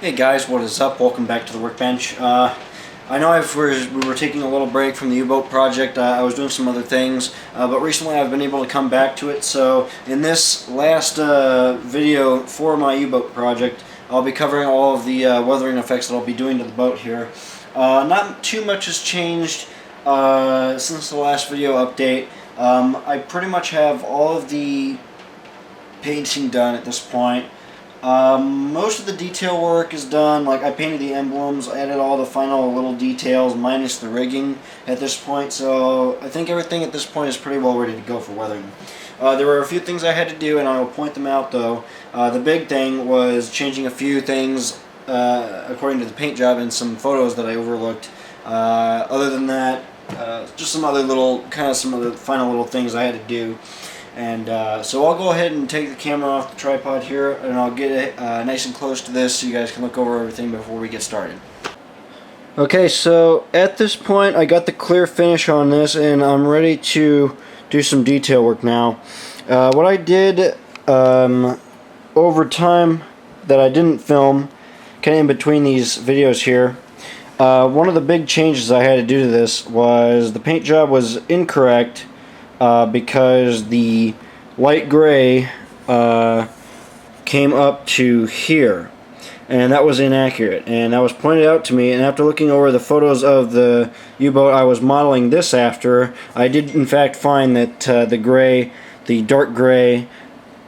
Hey guys, what is up? Welcome back to the workbench. I know we were taking a little break from the U-boat project. I was doing some other things, but recently I've been able to come back to it. So in this last video for my U-boat project, I'll be covering all of the weathering effects that I'll be doing to the boat here. Not too much has changed since the last video update. I pretty much have all of the painting done at this point. Most of the detail work is done. Like, I painted the emblems, I added all the final little details minus the rigging at this point, so I think everything at this point is pretty well ready to go for weathering. There were a few things I had to do, and I will point them out though. The big thing was changing a few things according to the paint job and some photos that I overlooked. Other than that, just some other final little things I had to do. And so I'll go ahead and take the camera off the tripod here, and I'll get it nice and close to this so you guys can look over everything before we get started. Okay, so at this point I got the clear finish on this, and I'm ready to do some detail work now. What I did over time that I didn't film, kind of in between these videos here, one of the big changes I had to do to this was the paint job was incorrect. Because the light gray came up to here, and that was inaccurate, and that was pointed out to me. And after looking over the photos of the U-boat I was modeling this after, I did in fact find that the dark gray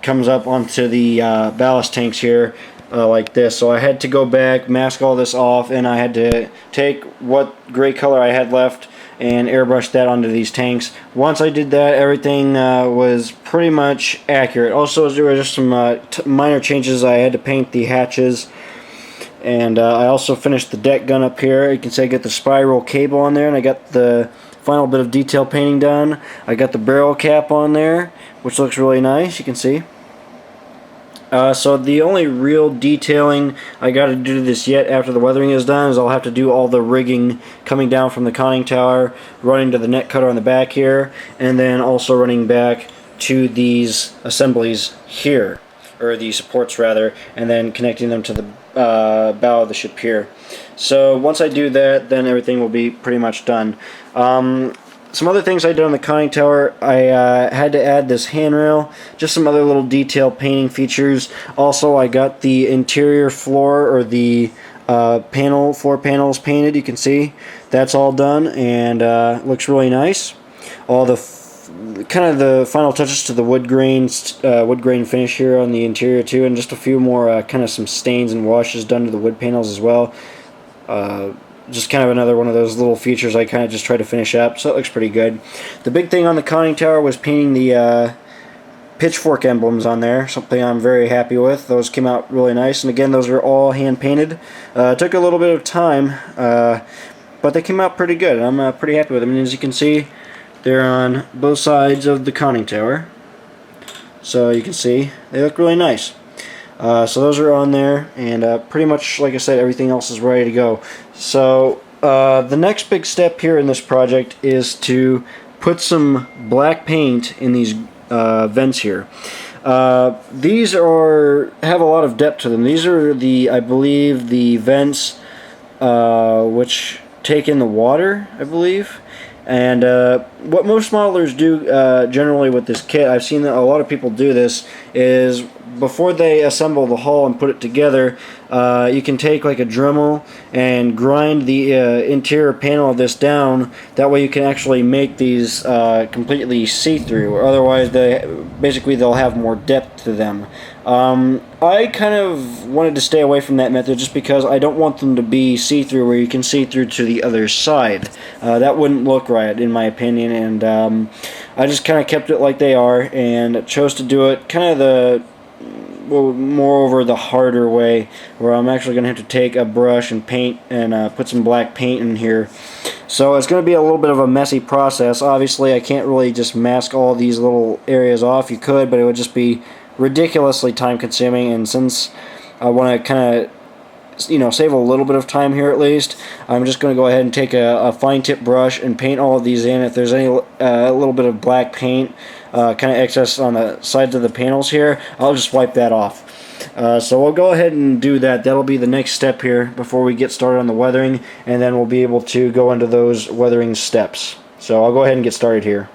comes up onto the ballast tanks here like this. So I had to go back, mask all this off, and I had to take what gray color I had left and airbrush that onto these tanks. Once I did that, everything was pretty much accurate. Also, there were just some minor changes. I had to paint the hatches, and I also finished the deck gun up here. You can see I got the spiral cable on there, and I got the final bit of detail painting done. I got the barrel cap on there, which looks really nice, you can see. So the only real detailing I got to do to this yet after the weathering is done is I'll have to do all the rigging coming down from the conning tower, running to the net cutter on the back here, and then also running back to these assemblies here, or the supports rather, and then connecting them to the bow of the ship here. So once I do that, then everything will be pretty much done. Some other things I did on the conning tower, I had to add this handrail, just some other little detail painting features. Also, I got the interior floor, or the floor panels painted. You can see that's all done, and looks really nice. All the the final touches to the wood grain finish here on the interior too, and just a few more some stains and washes done to the wood panels as well. Just kind of another one of those little features I kind of just try to finish up, so it looks pretty good. The big thing on the conning tower was painting the pitchfork emblems on there, something I'm very happy with. Those came out really nice, and again, those are all hand painted. It took a little bit of time, but they came out pretty good, and I'm pretty happy with them. And as you can see, they're on both sides of the conning tower, so you can see they look really nice. So those are on there, and pretty much, like I said, everything else is ready to go. So the next big step here in this project is to put some black paint in these vents here. These have a lot of depth to them. These are I believe, the vents which take in the water, I believe. And what most modelers do generally with this kit, I've seen that a lot of people do this, is before they assemble the hull and put it together, you can take like a Dremel and grind the interior panel of this down. That way you can actually make these completely see-through, or otherwise they'll have more depth to them. I kind of wanted to stay away from that method just because I don't want them to be see-through where you can see through to the other side. That wouldn't look right in my opinion, and I just kind of kept it like they are and chose to do it kind of moreover the harder way, where I'm actually going to have to take a brush and paint and put some black paint in here. So it's going to be a little bit of a messy process. Obviously I can't really just mask all these little areas off. You could, but it would just be ridiculously time consuming, and since I want to kind of save a little bit of time here at least, I'm just going to go ahead and take a fine tip brush and paint all of these in. If there's any a little bit of black paint kind of excess on the sides of the panels here, I'll just wipe that off. So we'll go ahead and do that. That'll be the next step here before we get started on the weathering, and then we'll be able to go into those weathering steps. So I'll go ahead and get started here.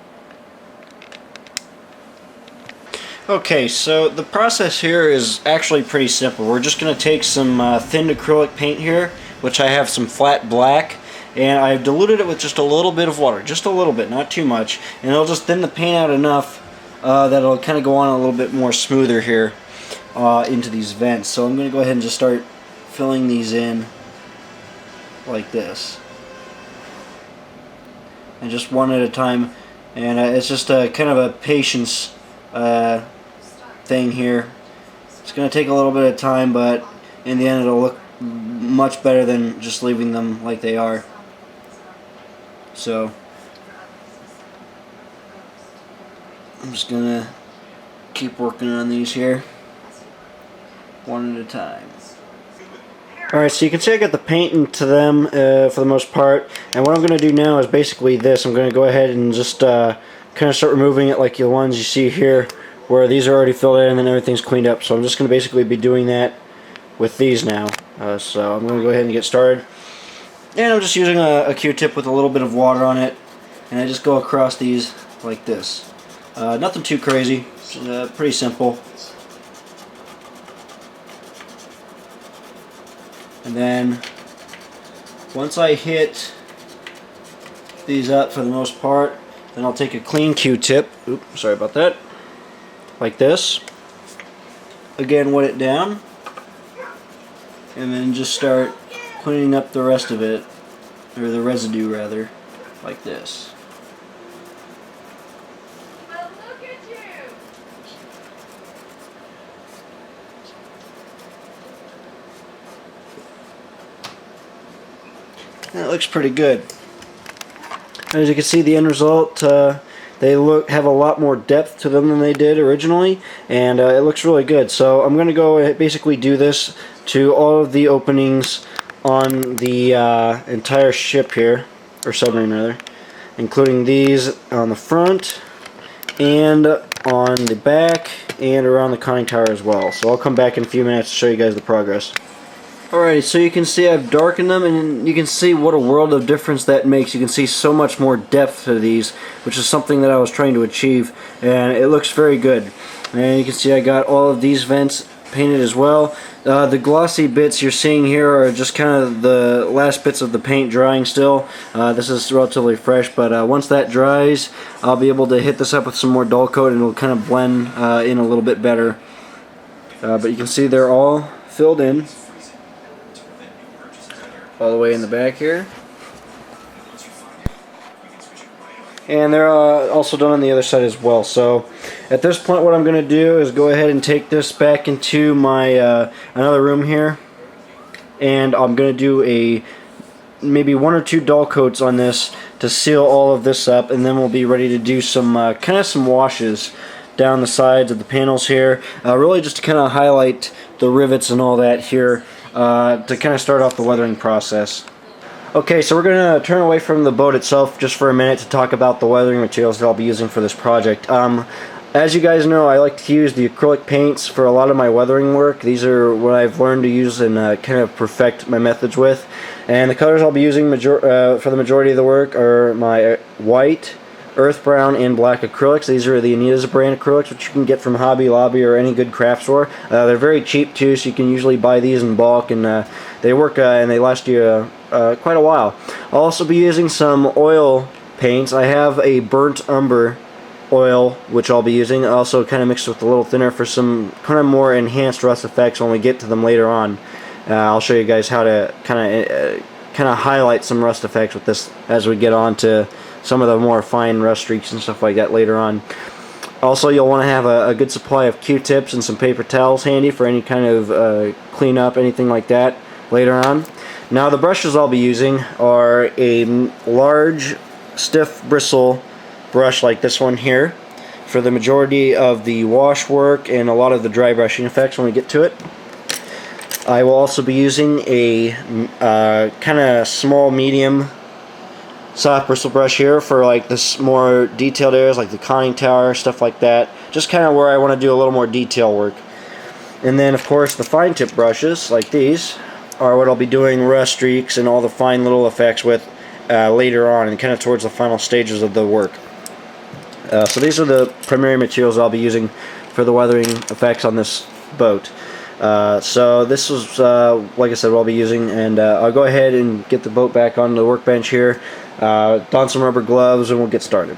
Okay, so the process here is actually pretty simple. We're just going to take some thin acrylic paint here, which I have some flat black, and I've diluted it with just a little bit of water, just a little bit, not too much, and it'll just thin the paint out enough that it'll kind of go on a little bit more smoother here into these vents. So I'm going to go ahead and just start filling these in like this, and just one at a time, and it's just a kind of a patience thing here. It's going to take a little bit of time, but in the end it'll look much better than just leaving them like they are. So I'm just going to keep working on these here one at a time. Alright, so you can see I got the paint into them for the most part, and what I'm going to do now is basically this. I'm going to go ahead and just kind of start removing it like the ones you see here, where these are already filled in and then everything's cleaned up. So I'm just going to basically be doing that with these now. So I'm going to go ahead and get started. And I'm just using a Q-tip with a little bit of water on it, and I just go across these like this. Nothing too crazy, pretty simple. And then once I hit these up for the most part, then I'll take a clean Q-tip, oops, sorry about that, like this. Again, wet it down, and then just start cleaning up the rest of it, or the residue rather, like this. Well, look at you. That looks pretty good. As you can see, the end result, they have a lot more depth to them than they did originally, and it looks really good. So I'm going to go basically do this to all of the openings on the entire ship here, or submarine rather, including these on the front and on the back and around the conning tower as well. So I'll come back in a few minutes to show you guys the progress. Alrighty, so you can see I've darkened them, and you can see what a world of difference that makes. You can see so much more depth to these, which is something that I was trying to achieve, and it looks very good. And you can see I got all of these vents painted as well. The glossy bits you're seeing here are just kind of the last bits of the paint drying still. This is relatively fresh, but once that dries, I'll be able to hit this up with some more dull coat, and it'll kind of blend in a little bit better. But you can see they're all filled in, all the way in the back here, and they're also done on the other side as well. So at this point, what I'm going to do is go ahead and take this back into my another room here, and I'm going to do maybe one or two dull coats on this to seal all of this up, and then we'll be ready to do some kind of some washes down the sides of the panels here, really just to kind of highlight the rivets and all that here, to kind of start off the weathering process. Okay, so we're going to turn away from the boat itself just for a minute to talk about the weathering materials that I'll be using for this project. As you guys know, I like to use the acrylic paints for a lot of my weathering work. These are what I've learned to use and kind of perfect my methods with. And the colors I'll be using for the majority of the work are my white, earth brown, and black acrylics. These are the Anita's brand acrylics, which you can get from Hobby Lobby or any good craft store. They're very cheap too, so you can usually buy these in bulk, and they work and they last you quite a while. I'll also be using some oil paints. I have a burnt umber oil, which I'll be using, also kind of mixed with a little thinner for some kind of more enhanced rust effects when we get to them later on. I'll show you guys how to kind of highlight some rust effects with this as we get on to some of the more fine rust streaks and stuff like that later on. Also, you'll want to have a good supply of Q-tips and some paper towels handy for any kind of cleanup, anything like that later on. Now, the brushes I'll be using are a large stiff bristle brush like this one here for the majority of the wash work and a lot of the dry brushing effects when we get to it. I will also be using a kind of small medium soft bristle brush here for like this more detailed areas like the conning tower, stuff like that. Just kind of where I want to do a little more detail work. And then of course the fine tip brushes like these are what I'll be doing rust streaks and all the fine little effects with later on and kind of towards the final stages of the work. So these are the primary materials I'll be using for the weathering effects on this boat. So this is, like I said, what I'll be using, and I'll go ahead and get the boat back on the workbench here, don some rubber gloves, and we'll get started.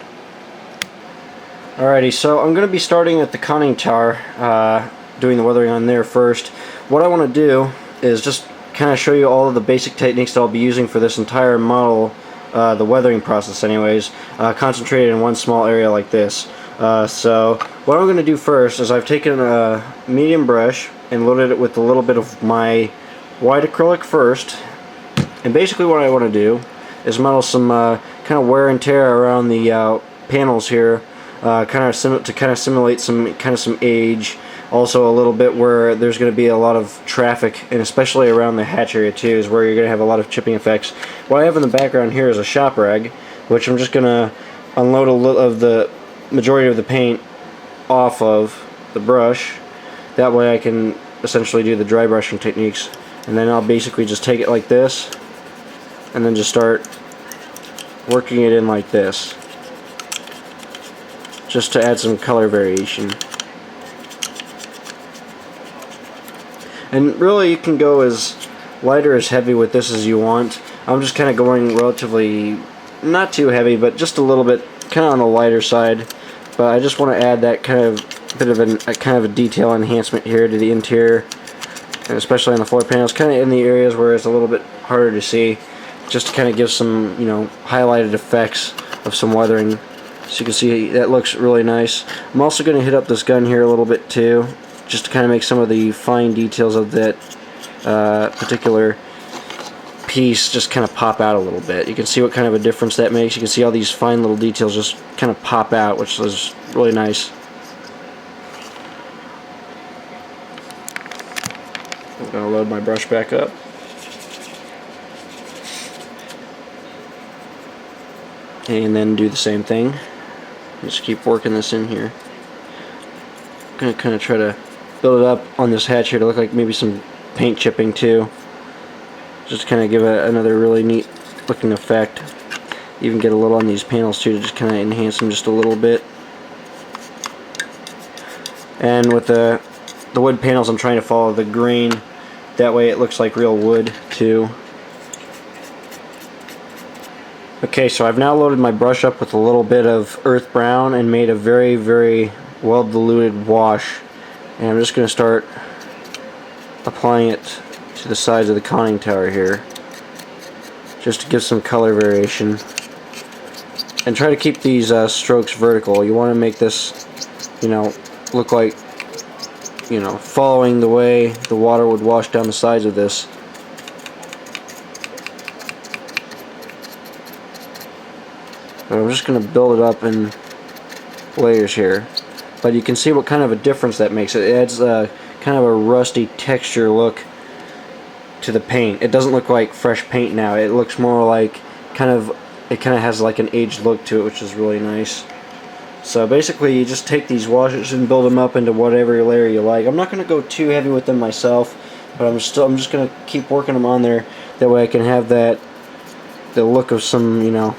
Alrighty, so I'm going to be starting at the conning tower, doing the weathering on there first. What I want to do is just kind of show you all of the basic techniques that I'll be using for this entire model, the weathering process anyways, concentrated in one small area like this. So what I'm going to do first is I've taken a medium brush and loaded it with a little bit of my white acrylic first, and basically what I want to do is model some kind of wear and tear around the panels here, to kind of simulate some age. Also a little bit where there's going to be a lot of traffic, and especially around the hatch area too, is where you're going to have a lot of chipping effects. What I have in the background here is a shop rag, which I'm just going to unload a little of the majority of the paint off of the brush. That way I can essentially do the dry brushing techniques, and then I'll basically just take it like this and then just start working it in like this, just to add some color variation. And really you can go as light or as heavy with this as you want. I'm just kind of going relatively not too heavy, but just a little bit kind of on the lighter side. But I just want to add that kind of bit of a detail enhancement here to the interior, and especially on the floor panels, kind of in the areas where it's a little bit harder to see, just to kind of give some, you know, highlighted effects of some weathering. So you can see that looks really nice. I'm also going to hit up this gun here a little bit too, just to kind of make some of the fine details of that particular piece just kind of pop out a little bit. You can see what kind of a difference that makes. You can see all these fine little details just kind of pop out, which is really nice. I'm going to load my brush back up. And then do the same thing. Just keep working this in here. I'm going to kind of try to build it up on this hatch here to look like maybe some paint chipping too. Just to kind of give another really neat looking effect. Even get a little on these panels too to just kind of enhance them just a little bit. And with the wood panels, I'm trying to follow the grain. That way it looks like real wood too. Okay, so I've now loaded my brush up with a little bit of earth brown and made a very, very well diluted wash. And I'm just going to start applying it to the sides of the conning tower here, just to give some color variation. And try to keep these strokes vertical. You want to make this, you know, look like, you know, following the way the water would wash down the sides of this. But I'm just going to build it up in layers here. But you can see what kind of a difference that makes. It adds kind of a rusty texture look to the paint. It doesn't look like fresh paint now. It looks more like it kind of has like an aged look to it, which is really nice. So basically you just take these washes and build them up into whatever layer you like. I'm not going to go too heavy with them myself, but I'm just going to keep working them on there. That way I can have the look of some, you know,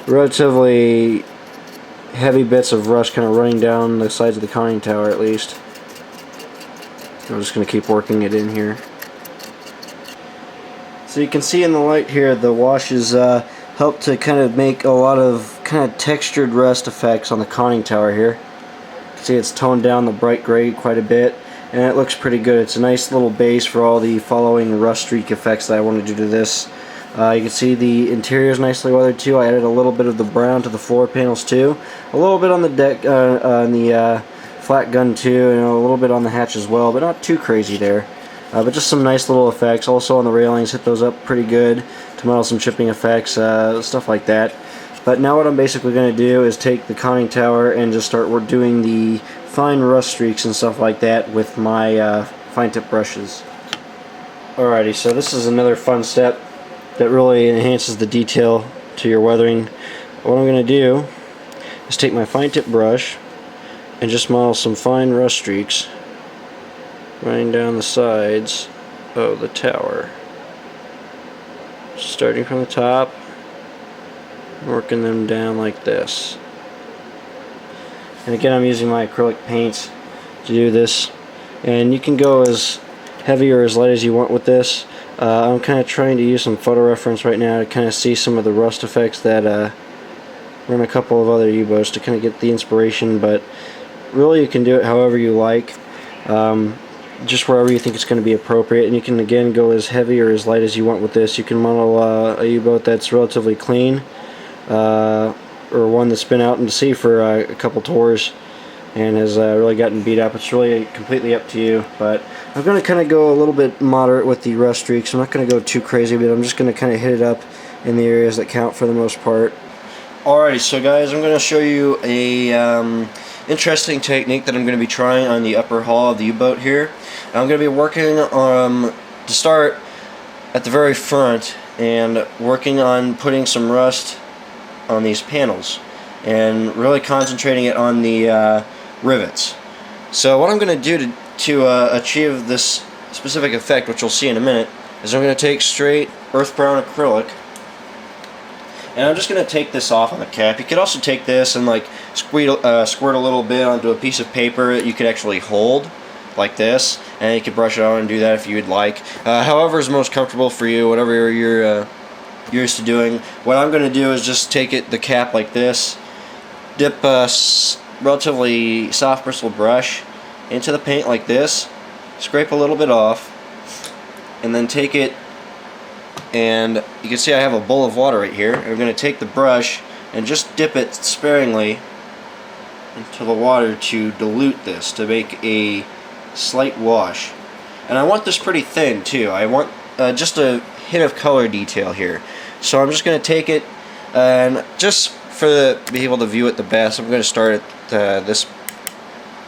relatively heavy bits of rust kind of running down the sides of the conning tower at least. I'm just going to keep working it in here. So you can see in the light here the washes help to kind of make a lot of kind of textured rust effects on the conning tower here. You can see it's toned down the bright gray quite a bit, and it looks pretty good. It's a nice little base for all the following rust streak effects that I want to do to this. You can see the interior is nicely weathered too. I added a little bit of the brown to the floor panels too, a little bit on the deck, on the flat gun too, and a little bit on the hatch as well, but not too crazy there. But just some nice little effects. Also on the railings, hit those up pretty good to model some chipping effects, stuff like that. But now what I'm basically going to do is take the conning tower and just start doing the fine rust streaks and stuff like that with my fine tip brushes. Alrighty, so this is another fun step that really enhances the detail to your weathering. What I'm going to do is take my fine tip brush and just model some fine rust streaks running down the sides of the tower. Starting from the top, working them down like this. And again, I'm using my acrylic paints to do this. And you can go as heavy or as light as you want with this. I'm kind of trying to use some photo reference right now to kind of see some of the rust effects that were in a couple of other U-boats to kind of get the inspiration, but really you can do it however you like, just wherever you think it's going to be appropriate. And you can again go as heavy or as light as you want with this. You can model a U-boat that's relatively clean, or one that's been out into sea for a couple tours and has really gotten beat up. It's really completely up to you, but I'm going to kind of go a little bit moderate with the rust streaks. I'm not going to go too crazy, but I'm just going to kind of hit it up in the areas that count for the most part. Alrighty, so guys, I'm going to show you a interesting technique that I'm going to be trying on the upper hull of the U-boat here. I'm going to be working to start at the very front and working on putting some rust on these panels and really concentrating it on the rivets. So what I'm going to do to achieve this specific effect, which you'll see in a minute, is I'm going to take straight earth brown acrylic, and I'm just going to take this off on the cap. You could also take this and like squirt a little bit onto a piece of paper that you could actually hold like this, and you could brush it on and do that if you would like. However is most comfortable for you, whatever you're used to doing. What I'm going to do is just take the cap like this, dip a relatively soft bristle brush into the paint like this, scrape a little bit off, and then take it, and you can see I have a bowl of water right here. I'm going to take the brush and just dip it sparingly into the water to dilute this, to make a slight wash. And I want this pretty thin too. I want just a hint of color detail here. So I'm just going to take it, and just be able to view it the best, I'm going to start at this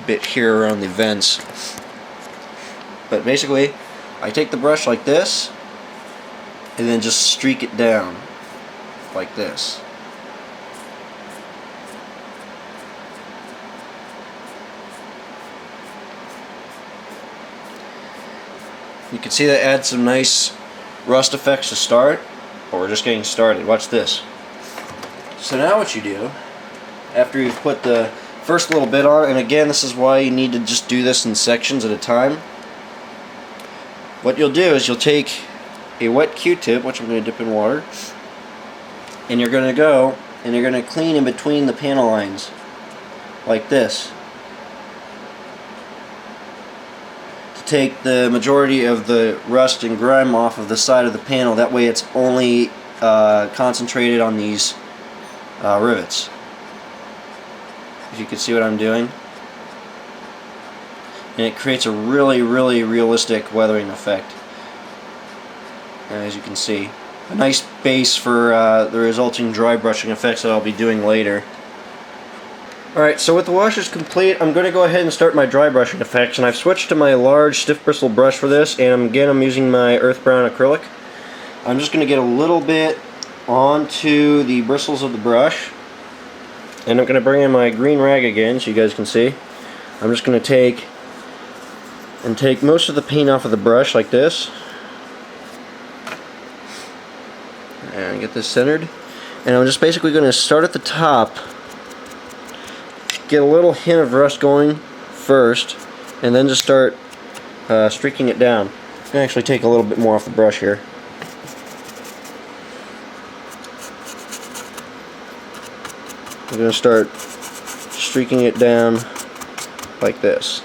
bit here around the vents. But basically, I take the brush like this, and then just streak it down like this. You can see that adds some nice rust effects to start, but we're just getting started. Watch this. So now what you do, after you've put the first little bit on, and again this is why you need to just do this in sections at a time, what you'll do is you'll take a wet Q-tip, which I'm going to dip in water, and you're going to go and you're going to clean in between the panel lines like this to take the majority of the rust and grime off of the side of the panel. That way it's only concentrated on these rivets. If you can see what I'm doing. And it creates a really realistic weathering effect. As you can see, a nice base for the resulting dry brushing effects that I'll be doing later. Alright, so with the washes complete, I'm going to go ahead and start my dry brushing effects, and I've switched to my large stiff bristle brush for this, and again I'm using my earth brown acrylic. I'm just going to get a little bit onto the bristles of the brush, and I'm going to bring in my green rag again so you guys can see. I'm just going to take most of the paint off of the brush like this, and get this centered, and I'm just basically going to start at the top, get a little hint of rust going first, and then just start streaking it down. I'm going to actually take a little bit more off the brush here. I'm going to start streaking it down like this.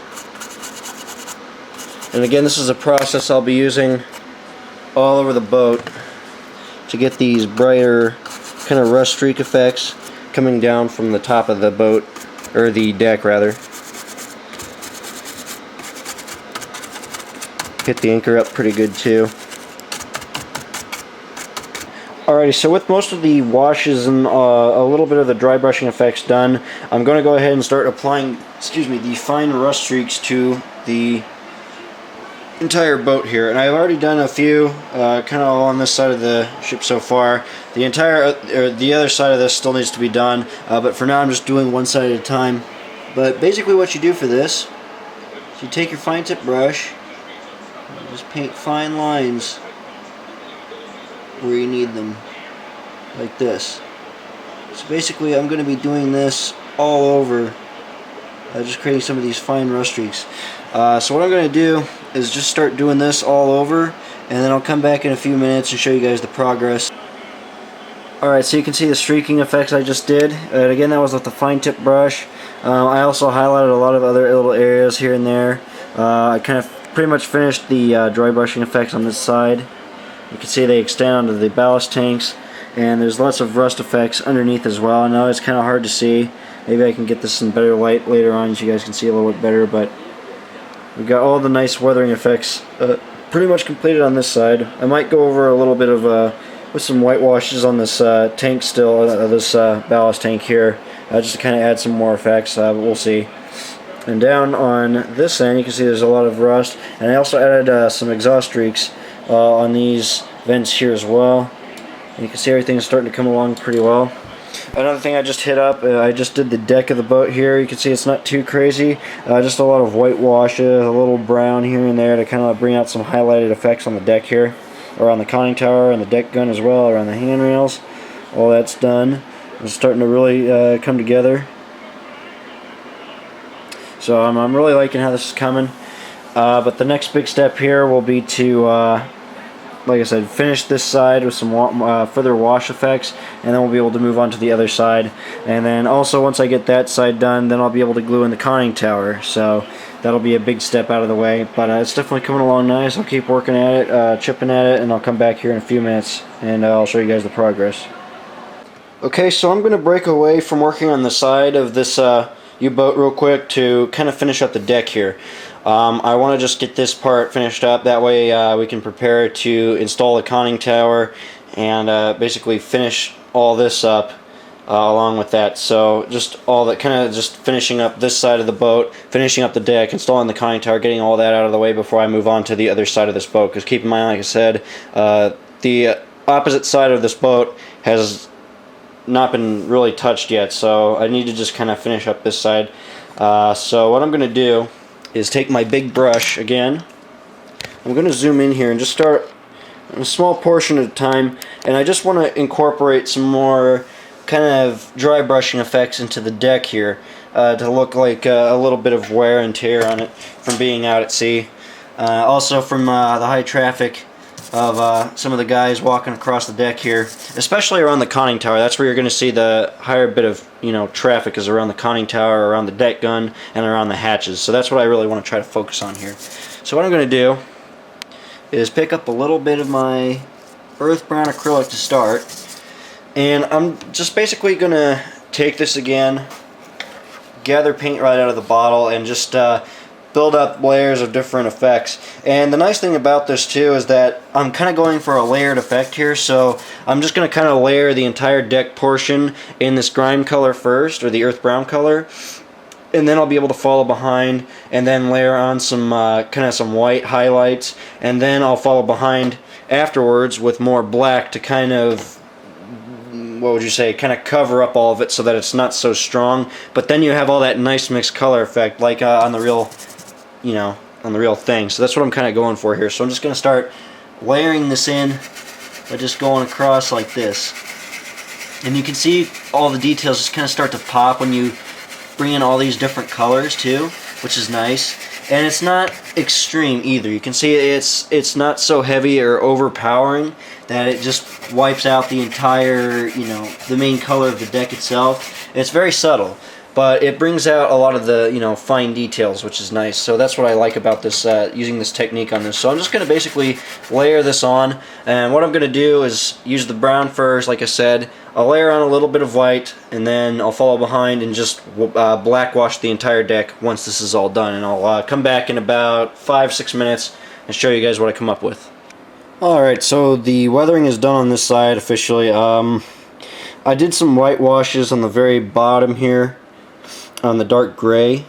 And again, this is a process I'll be using all over the boat to get these brighter kind of rust streak effects coming down from the top of the boat, or the deck rather. Hit the anchor up pretty good too. Alrighty, so with most of the washes and a little bit of the dry brushing effects done, I'm going to go ahead and start applying, the fine rust streaks to the entire boat here. And I've already done a few, kind of on this side of the ship so far. The other side of this still needs to be done, but for now I'm just doing one side at a time. But basically what you do for this is you take your fine tip brush paint fine lines where you need them, like this. So basically I'm going to be doing this all over, just creating some of these fine rust streaks. So what I'm going to do is just start doing this all over, and then I'll come back in a few minutes and show you guys the progress. Alright, so you can see the streaking effects I just did. And again, that was with the fine tip brush. I also highlighted a lot of other little areas here and there. I kind of pretty much finished the dry brushing effects on this side. You can see they extend onto the ballast tanks, and there's lots of rust effects underneath as well. I know it's kind of hard to see. Maybe I can get this in better light later on so you guys can see a little bit better, but we've got all the nice weathering effects pretty much completed on this side. I might go over a little bit of with some whitewashes on this tank still, this ballast tank here, just to kind of add some more effects, but we'll see. And down on this end you can see there's a lot of rust, and I also added some exhaust streaks on these vents here as well. And you can see everything's starting to come along pretty well. Another thing I just hit up, I just did the deck of the boat here. You can see it's not too crazy, just a lot of whitewashes, a little brown here and there to kind of bring out some highlighted effects on the deck here, around the conning tower and the deck gun as well, around the handrails. All that's done. It's starting to really come together. So I'm really liking how this is coming. But the next big step here will be to like I said, finish this side with some further wash effects, and then we'll be able to move on to the other side. And then also once I get that side done, then I'll be able to glue in the conning tower. So that'll be a big step out of the way, but it's definitely coming along nice. I'll keep working at it, chipping at it, and I'll come back here in a few minutes and I'll show you guys the progress. Okay, so I'm going to break away from working on the side of this U-boat real quick to kind of finish up the deck here. I want to just get this part finished up, that way we can prepare to install the conning tower and basically finish all this up along with that. So just all that, kind of just finishing up this side of the boat, finishing up the deck, installing the conning tower, getting all that out of the way before I move on to the other side of this boat. Because keep in mind, like I said, the opposite side of this boat has not been really touched yet, so I need to just kind of finish up this side. So what I'm going to do is take my big brush again. I'm going to zoom in here and just start a small portion at a time, and I just want to incorporate some more kind of dry brushing effects into the deck here to look like a little bit of wear and tear on it from being out at sea. Also from the high traffic of some of the guys walking across the deck here, especially around the conning tower. That's where you're going to see the higher bit of traffic, is around the conning tower, around the deck gun, and around the hatches. So that's what I really want to try to focus on here. So what I'm going to do is pick up a little bit of my earth brown acrylic to start, and I'm just basically going to take this again, gather paint right out of the bottle, and just build up layers of different effects. And the nice thing about this too is that I'm kind of going for a layered effect here, so I'm just going to kind of layer the entire deck portion in this grime color first, or the earth brown color, and then I'll be able to follow behind and then layer on some kind of some white highlights, and then I'll follow behind afterwards with more black to kind of, what would you say, kind of cover up all of it so that it's not so strong. But then you have all that nice mixed color effect like on the real, on the real thing. So that's what I'm kind of going for here. So I'm just going to start layering this in by just going across like this. And you can see all the details just kind of start to pop when you bring in all these different colors too, which is nice. And it's not extreme either. You can see it's not so heavy or overpowering that it just wipes out the entire, the main color of the deck itself. It's very subtle, but it brings out a lot of the, fine details, which is nice. So that's what I like about this, using this technique on this. So I'm just going to basically layer this on, and what I'm going to do is use the brown first, like I said. I'll layer on a little bit of white, and then I'll follow behind and just black wash the entire deck once this is all done. And I'll come back in about 5-6 minutes and show you guys what I come up with. Alright, so the weathering is done on this side officially. I did some white washes on the very bottom here, on the dark gray.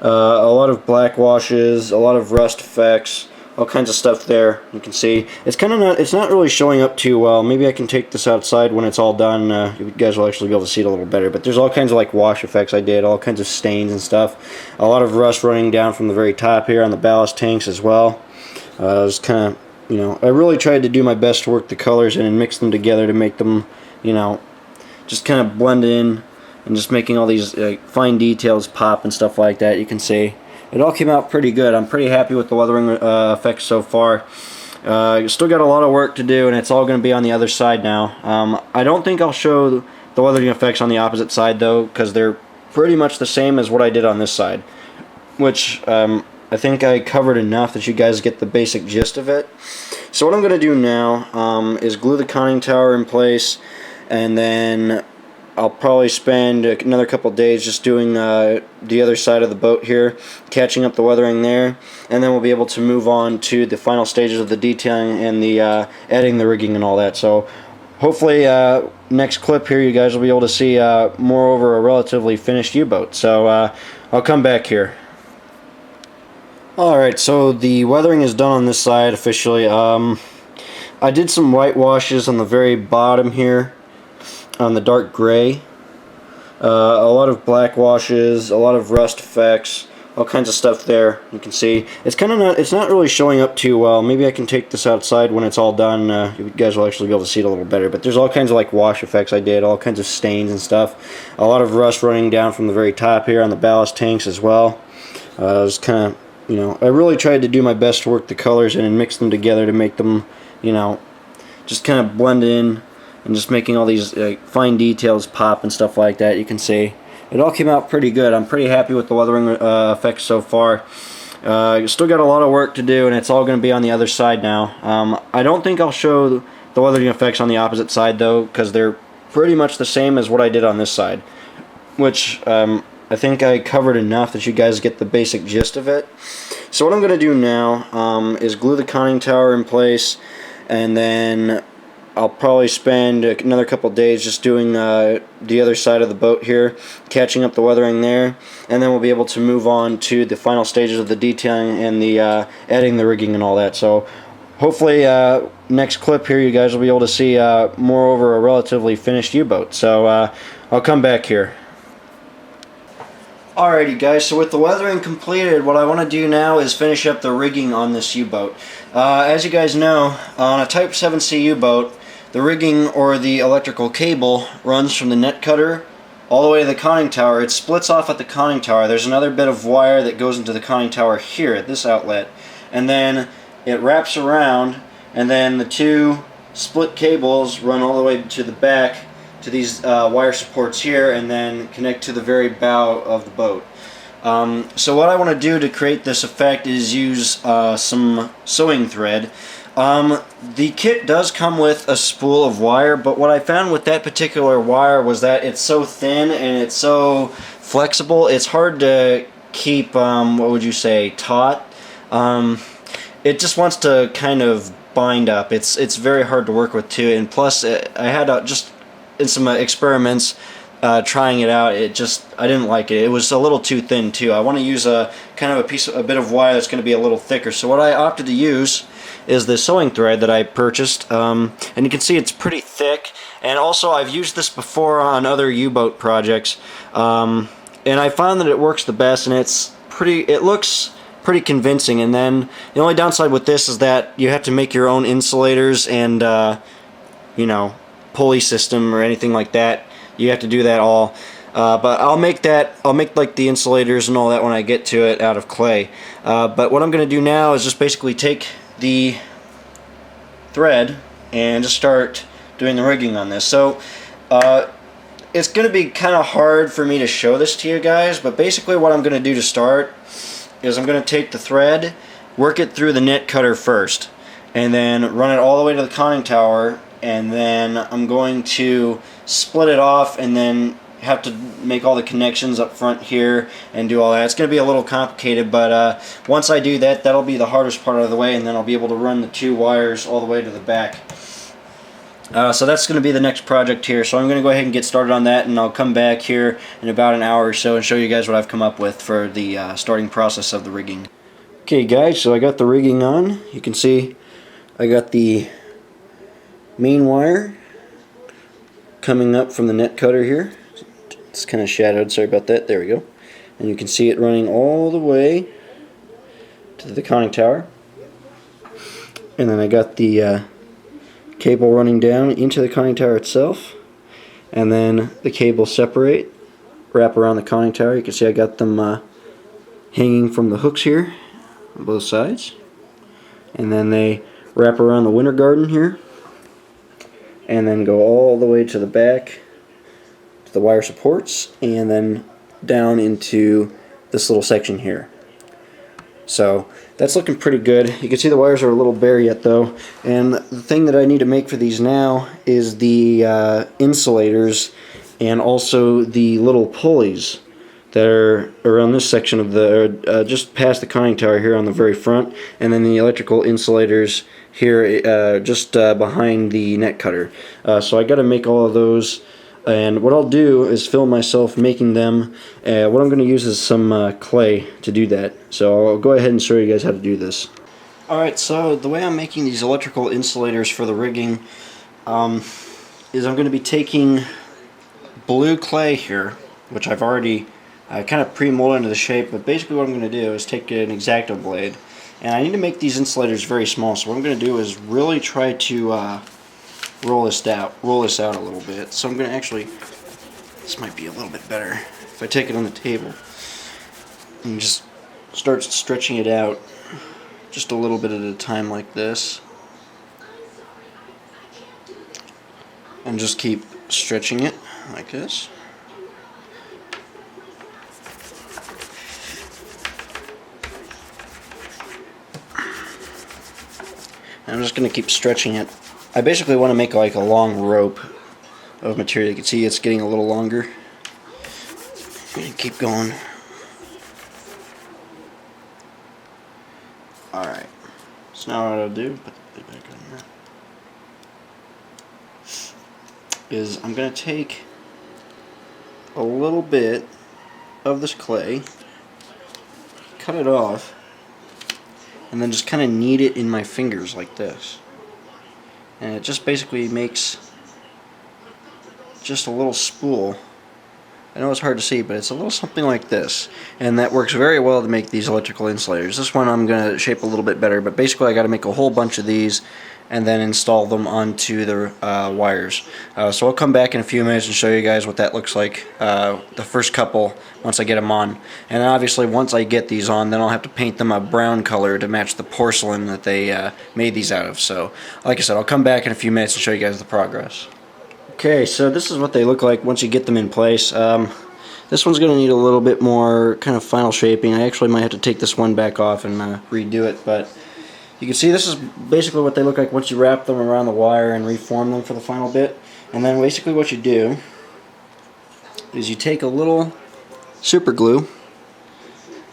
A lot of black washes, a lot of rust effects, all kinds of stuff there. You can see it's not really showing up too well. Maybe I can take this outside when it's all done. You guys will actually be able to see it a little better. But there's all kinds of like wash effects I did, all kinds of stains and stuff. A lot of rust running down from the very top here on the ballast tanks as well. I was kind of, I really tried to do my best to work the colors in and mix them together to make them, just kind of blend in, and just making all these fine details pop and stuff like that. You can see it all came out pretty good. I'm pretty happy with the weathering effects so far. Still got a lot of work to do, and it's all going to be on the other side now. I don't think I'll show the weathering effects on the opposite side though, because they're pretty much the same as what I did on this side, which I think I covered enough that you guys get the basic gist of it. So what I'm going to do now is glue the conning tower in place, and then I'll probably spend another couple days just doing the other side of the boat here, catching up the weathering there, and then we'll be able to move on to the final stages of the detailing and the adding the rigging and all that. So hopefully next clip here you guys will be able to see more over a relatively finished U-boat. So I'll come back here. Alright, so the weathering is done on this side officially. I did some whitewashes on the very bottom here, on the dark gray. A lot of black washes, a lot of rust effects, all kinds of stuff there. You can see it's not really showing up too well. Maybe I can take this outside when it's all done. You guys will actually be able to see it a little better. But there's all kinds of like wash effects I did, all kinds of stains and stuff. A lot of rust running down from the very top here on the ballast tanks as well. I was kind of, I really tried to do my best to work the colors in and mix them together to make them, just kind of blend in, and just making all these fine details pop and stuff like that. You can see it all came out pretty good. I'm pretty happy with the weathering effects so far. Still got a lot of work to do, and it's all going to be on the other side now. I don't think I'll show the weathering effects on the opposite side though, because they're pretty much the same as what I did on this side, which I think I covered enough that you guys get the basic gist of it. So what I'm going to do now is glue the conning tower in place, and then I'll probably spend another couple days just doing the other side of the boat here, catching up the weathering there, and then we'll be able to move on to the final stages of the detailing and the adding the rigging and all that. So hopefully next clip here you guys will be able to see more over a relatively finished U-boat. So I'll come back here. Alrighty guys, so with the weathering completed, what I want to do now is finish up the rigging on this U-boat. As you guys know, on a Type 7C U-boat, the rigging or the electrical cable runs from the net cutter all the way to the conning tower. It splits off at the conning tower. There's another bit of wire that goes into the conning tower here at this outlet, and then it wraps around, and then the two split cables run all the way to the back to these wire supports here, and then connect to the very bow of the boat. So what I want to do to create this effect is use some sewing thread. The kit does come with a spool of wire, but what I found with that particular wire was that it's so thin and it's so flexible, it's hard to keep, what would you say, taut. It just wants to kind of bind up. It's very hard to work with too, and plus I had just in some experiments trying it out, I didn't like it. It was a little too thin too. I want to use a bit of wire that's going to be a little thicker. So what I opted to use is the sewing thread that I purchased, and you can see it's pretty thick. And also I've used this before on other U-boat projects, and I found that it works the best, and it looks pretty convincing. And then the only downside with this is that you have to make your own insulators and pulley system or anything like that. You have to do that all, but I'll make like the insulators and all that when I get to it out of clay. But what I'm going to do now is just basically take the thread and just start doing the rigging on this. So it's going to be kind of hard for me to show this to you guys, but basically what I'm going to do to start is I'm going to take the thread, work it through the net cutter first, and then run it all the way to the conning tower, and then I'm going to split it off and then have to make all the connections up front here and do all that. It's going to be a little complicated, but once I do that, that'll be the hardest part of the way, and then I'll be able to run the two wires all the way to the back. So that's going to be the next project here. So I'm going to go ahead and get started on that, and I'll come back here in about an hour or so and show you guys what I've come up with for the starting process of the rigging. Okay guys, so I got the rigging on. You can see I got the main wire coming up from the net cutter here. It's kind of shadowed, sorry about that. There we go. And you can see it running all the way to the conning tower. And then I got the cable running down into the conning tower itself, and then the cables separate, wrap around the conning tower. You can see I got them hanging from the hooks here on both sides, and then they wrap around the winter garden here, and then go all the way to the back to the wire supports, and then down into this little section here. So that's looking pretty good. You can see the wires are a little bare yet though, and the thing that I need to make for these now is the insulators and also the little pulleys that are around this section of the just past the conning tower here on the very front, and then the electrical insulators here just behind the net cutter. So I got to make all of those, and what I'll do is film myself making them. What I'm going to use is some clay to do that. So I'll go ahead and show you guys how to do this. Alright, so the way I'm making these electrical insulators for the rigging is I'm going to be taking blue clay here, which I've already kind of pre-molded into the shape, but basically what I'm going to do is take an X-Acto blade, and I need to make these insulators very small, so what I'm going to do is really try to roll this out a little bit. So I'm going to actually, this might be a little bit better if I take it on the table and just start stretching it out just a little bit at a time like this, and just keep stretching it like this. I'm just going to keep stretching it. I basically want to make like a long rope of material. You can see it's getting a little longer. I'm going to keep going. Alright. So now what I'll do, put the blade back on here, is I'm going to take a little bit of this clay, cut it off, and then just kind of knead it in my fingers like this. And it just basically makes just a little spool. I know it's hard to see, but it's a little something like this. And that works very well to make these electrical insulators. This one I'm going to shape a little bit better, but basically I got to make a whole bunch of these and then install them onto the wires. So I'll come back in a few minutes and show you guys what that looks like, the first couple, once I get them on. And then obviously once I get these on, then I'll have to paint them a brown color to match the porcelain that they made these out of. So like I said, I'll come back in a few minutes and show you guys the progress. Okay, so this is what they look like once you get them in place. This one's going to need a little bit more kind of final shaping. I actually might have to take this one back off and redo it, but you can see this is basically what they look like once you wrap them around the wire and reform them for the final bit. And then basically what you do is you take a little super glue,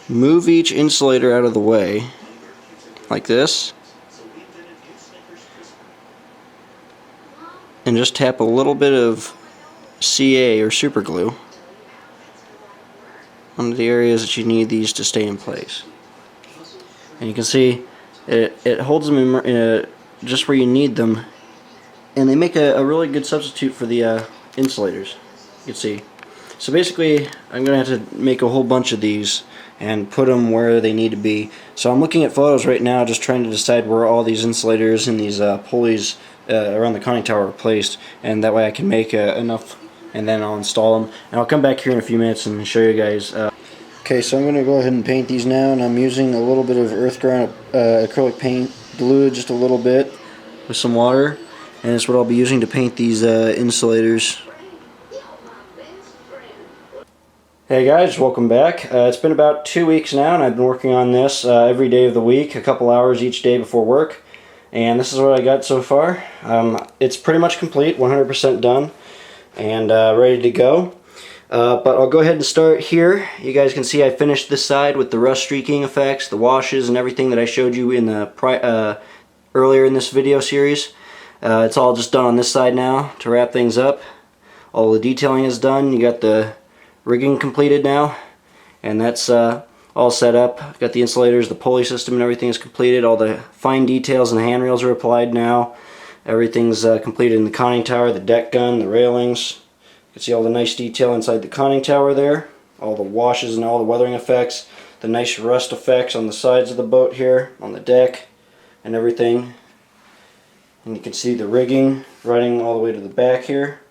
move each insulator out of the way like this, and just tap a little bit of CA or super glue on the areas that you need these to stay in place. And you can see it holds them in just where you need them, and they make a really good substitute for the insulators. You can see. So basically I'm going to have to make a whole bunch of these and put them where they need to be. So I'm looking at photos right now, just trying to decide where all these insulators and these pulleys around the conning tower are placed, and that way I can make enough, and then I'll install them. And I'll come back here in a few minutes and show you guys. Okay, so I'm going to go ahead and paint these now, and I'm using a little bit of earth ground acrylic paint, diluted just a little bit with some water, and that's what I'll be using to paint these insulators. Hey guys, welcome back. It's been about 2 weeks now, and I've been working on this every day of the week, a couple hours each day before work, and this is what I got so far. It's pretty much complete, 100% done, and ready to go. But I'll go ahead and start here. You guys can see I finished this side with the rust streaking effects, the washes, and everything that I showed you in the earlier in this video series. It's all just done on this side now to wrap things up. All the detailing is done. You got the rigging completed now, and that's all set up. Got the insulators, the pulley system, and everything is completed. All the fine details and the handrails are applied now. Everything's completed in the conning tower, the deck gun, the railings. You can see all the nice detail inside the conning tower there. All the washes and all the weathering effects. The nice rust effects on the sides of the boat here, on the deck, and everything. And you can see the rigging running all the way to the back here.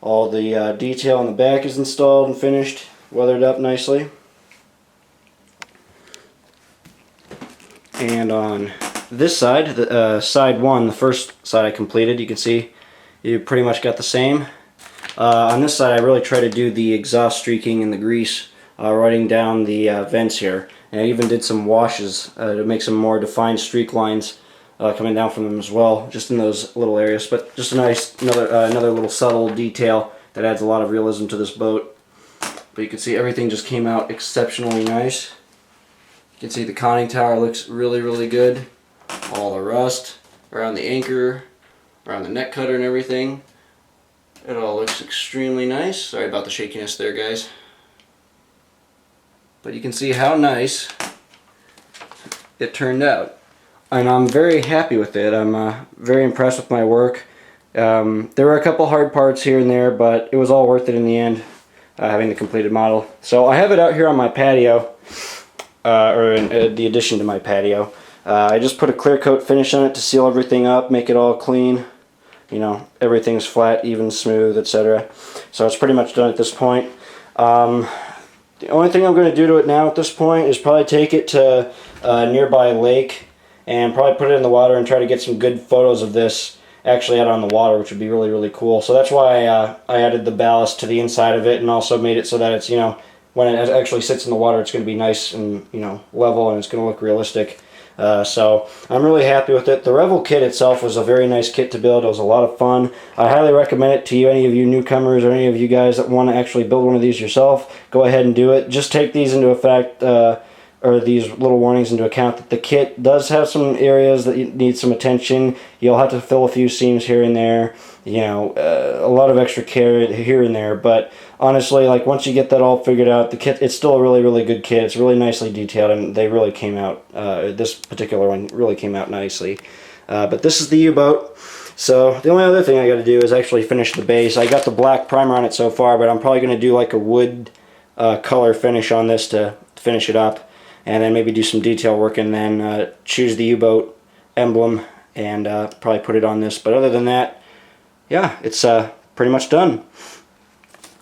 All the detail on the back is installed and finished, weathered up nicely. And on this side, side one, the first side I completed, you can see you pretty much got the same. On this side I really try to do the exhaust streaking and the grease running down the vents here. And I even did some washes to make some more defined streak lines coming down from them as well, just in those little areas. But just a nice, another little subtle detail that adds a lot of realism to this boat. But you can see everything just came out exceptionally nice. You can see the conning tower looks really, really good. All the rust around the anchor, around the neck cutter and everything. It all looks extremely nice. Sorry about the shakiness there, guys. But you can see how nice it turned out. And I'm very happy with it. I'm very impressed with my work. There were a couple hard parts here and there, but it was all worth it in the end, having the completed model. So I have it out here on my patio, or in the addition to my patio. I just put a clear coat finish on it to seal everything up, make it all clean. You know, everything's flat, even, smooth, etc. So it's pretty much done at this point. The only thing I'm going to do to it now at this point is probably take it to a nearby lake and probably put it in the water and try to get some good photos of this actually out on the water, which would be really, really cool. So that's why I added the ballast to the inside of it, and also made it so that it's, you know, when it actually sits in the water, it's going to be nice and, you know, level, and it's going to look realistic. So I'm really happy with it. The Revell kit itself was a very nice kit to build. It was a lot of fun. I highly recommend it to you, any of you newcomers or any of you guys that want to actually build one of these yourself. Go ahead and do it. Just take these into effect, or these little warnings into account, that the kit does have some areas that need some attention. You'll have to fill a few seams here and there, you know, a lot of extra care here and there, but honestly, like, once you get that all figured out, the kit, it's still a really, really good kit. It's really nicely detailed, and they really came out, this particular one really came out nicely. But this is the U-boat. So the only other thing I got to do is actually finish the base. I got the black primer on it so far, but I'm probably going to do like a wood color finish on this to finish it up. And then maybe do some detail work, and then choose the U-boat emblem and probably put it on this. But other than that, yeah, it's pretty much done.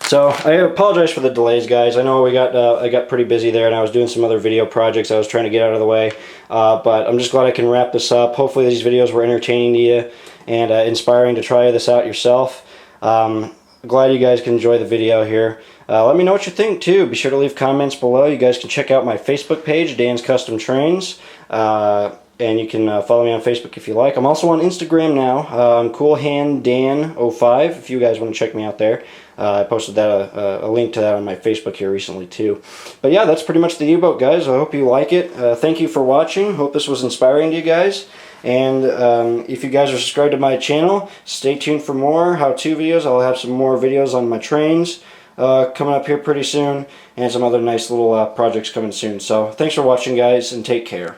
So I apologize for the delays, guys. I know I got pretty busy there, and I was doing some other video projects I was trying to get out of the way. But I'm just glad I can wrap this up. Hopefully these videos were entertaining to you and inspiring to try this out yourself. Glad you guys can enjoy the video here. Let me know what you think too. Be sure to leave comments below. You guys can check out my Facebook page, Dan's Custom Trains, and you can follow me on Facebook if you like. I'm also on Instagram now. I'm CoolHandDan05 if you guys want to check me out there. I posted that a link to that on my Facebook here recently too. But yeah, that's pretty much the U-boat, guys. I hope you like it. Thank you for watching. Hope this was inspiring to you guys. And if you guys are subscribed to my channel, stay tuned for more how-to videos. I'll have some more videos on my trains coming up here pretty soon, and some other nice little projects coming soon. So thanks for watching, guys, and take care.